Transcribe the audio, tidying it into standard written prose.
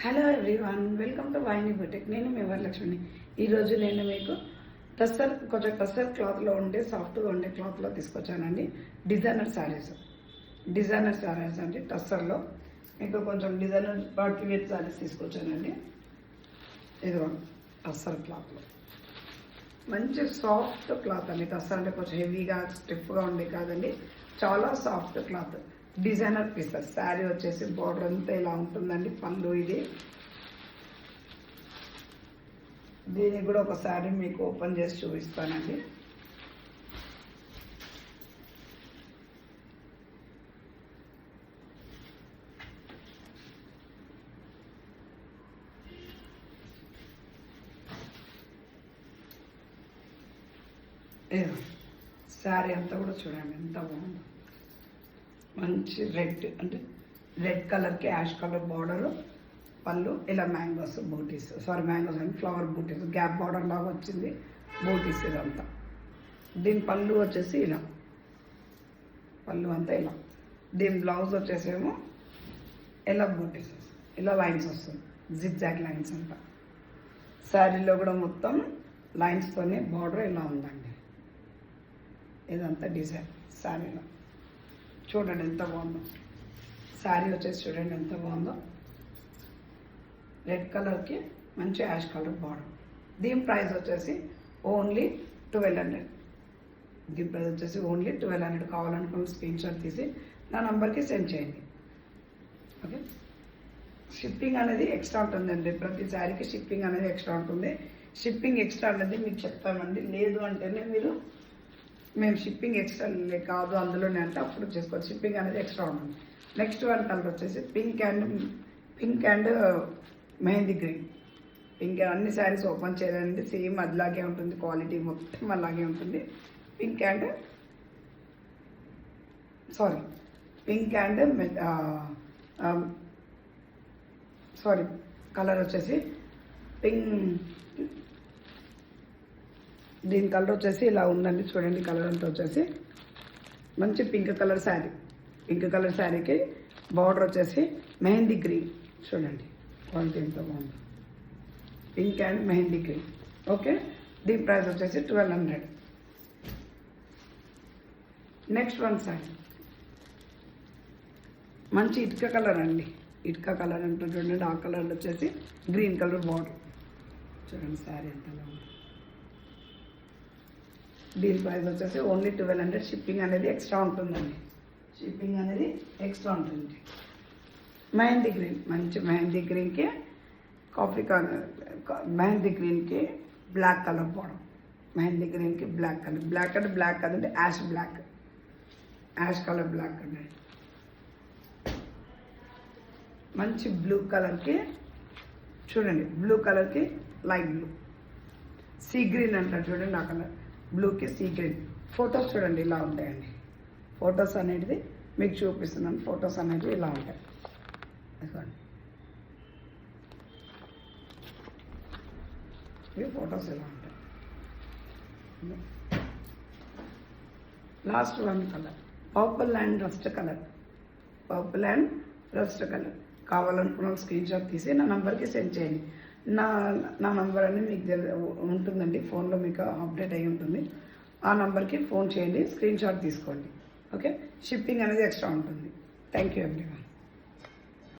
Hello everyone, welcome to Vaini boutique. నేను మీ వరలక్ష్మిని. ఈరోజు నేను మీకు కొంచెం టస్సర్ క్లాత్లో ఉండే సాఫ్ట్గా ఉండే క్లాత్లో తీసుకొచ్చానండి. డిజైనర్ శారీస్ అండి. టస్సర్లో మీకు కొంచెం డిజైనర్ పార్టీ వేర్ శారీస్ తీసుకొచ్చానండి. ఇదిగో టస్సర్ క్లాత్లో మంచి సాఫ్ట్ క్లాత్ అండి. టస్సర్ అంటే కొంచెం హెవీగా స్టిఫ్గా ఉండే కాదండి, చాలా soft cloth. Designer pieces. Sari వచ్చేసి బోర్డర్ అంతా ఇలా ఉంటుందండి. పళ్ళు ఇది. దీనికి కూడా ఒక శారీ మీకు ఓపెన్ చేసి చూపిస్తానండి. శారీ అంతా కూడా చూడండి ఎంత బాగుందో. మంచి రెడ్ అంటే రెడ్ కలర్కి యాష్ కలర్ బార్డరు, పళ్ళు ఇలా mangoes butis, mangoes and flower butis, gap border లాగా వచ్చింది బూటీస్. ఇదంతా దీని పళ్ళు వచ్చేసి ఇలా, పళ్ళు అంతా ఇలా. దీని బ్లౌజ్ వచ్చేసేమో ఇలా బూటీస్, ఇలా లైన్స్ వస్తుంది, జిగ్జాగ్ లైన్స్ అంతా. శారీలో కూడా మొత్తం లైన్స్తోనే బార్డర్ ఇలా ఉందండి. ఇదంతా డిజైన్ శారీలో. చూడండి ఎంత బాగుందో. శారీ వచ్చేసి చూడండి ఎంత బాగుందో. రెడ్ కలర్కి మంచి యాష్ కలర్ బార్డర్. దీని ప్రైస్ వచ్చేసి ఓన్లీ 1200. దీని ప్రైస్ వచ్చేసి ఓన్లీ 1200. కావాలనుకున్న స్క్రీన్ షాట్ తీసి నా నంబర్కి సెండ్ చేయండి. ఓకే. షిప్పింగ్ అనేది ఎక్స్ట్రా ఉంటుందండి. ప్రతి శారీకి షిప్పింగ్ అనేది ఎక్స్ట్రా ఉంటుంది. షిప్పింగ్ ఎక్స్ట్రా అనేది మీకు చెప్తామండి. లేదు అంటేనే మేము షిప్పింగ్ ఎక్స్ట్రా కాదు అందులోనే అంటే అప్పుడు చేసుకోవచ్చు. షిప్పింగ్ అనేది ఎక్స్ట్రా ఉంటుంది. నెక్స్ట్ వన్ కలర్ వచ్చేసి pink and mehndi green. Pink అన్ని శారీస్ ఓపెన్ చేయాలండి. సేమ్ అదిలాగే ఉంటుంది, క్వాలిటీ మొత్తం అలాగే ఉంటుంది. పింక్ అండ్ కలర్ వచ్చేసి దీని కలర్ వచ్చేసి ఇలా ఉందండి. చూడండి కలర్ అంతా వచ్చేసి మంచి pink colour sari. Pink colour శారీకి బార్డర్ వచ్చేసి మెహందీ గ్రీన్. చూడండి క్వాలిటీ ఎంత బాగుంది. Pink and mehndi green. Okay. దీని ప్రైస్ వచ్చేసి 1200. నెక్స్ట్ వన్ శారీ మంచి ఇటుక కలర్ అండి. ఇటుక కలర్ అంటే చూడండి. ఆ కలర్ వచ్చేసి గ్రీన్ కలర్ బార్డర్. చూడండి శారీ ఎంత బాగుంది. దీని ప్రైస్ వచ్చేసి ఓన్లీ 1200. షిప్పింగ్ అనేది ఎక్స్ట్రా ఉంటుందండి. షిప్పింగ్ అనేది ఎక్స్ట్రా ఉంటుంది. మెహందీ గ్రీన్, మంచి మెహందీ గ్రీన్కి మెహందీ గ్రీన్కి బ్లాక్ కలర్ బార్డర్. మెహందీ గ్రీన్కి బ్లాక్ కలర్. బ్లాక్ అంటే బ్లాక్ కదండి, యాష్ కలర్ బ్లాక్ అండి. మంచి బ్లూ కలర్కి చూడండి, బ్లూ కలర్కి లైట్ బ్లూ, సీ గ్రీన్ అంటారు చూడండి. ఆ కలర్ బ్లూకి సీ గ్రీన్. ఫొటోస్ చూడండి ఇలా ఉంటాయండి. ఫొటోస్ అనేది మీకు చూపిస్తున్నాను. ఫొటోస్ అనేది ఇలా ఉంటాయి. ఇవి ఫొటోస్ ఇలా ఉంటాయి. Last one colour purple and rust colour. కావాలనుకున్న స్క్రీన్ షాట్ తీసి నా నంబర్కి సెండ్ చేయండి. నా నంబర్ అనేది మీకు ఉంటుందండి. ఫోన్లో మీకు అప్డేట్ అయి ఉంటుంది. ఆ నంబర్కి ఫోన్ చేయండి, స్క్రీన్ షాట్ తీసుకోండి. ఓకే. షిప్పింగ్ అనేది ఎక్స్ట్రా ఉంటుంది. Thank you everyone.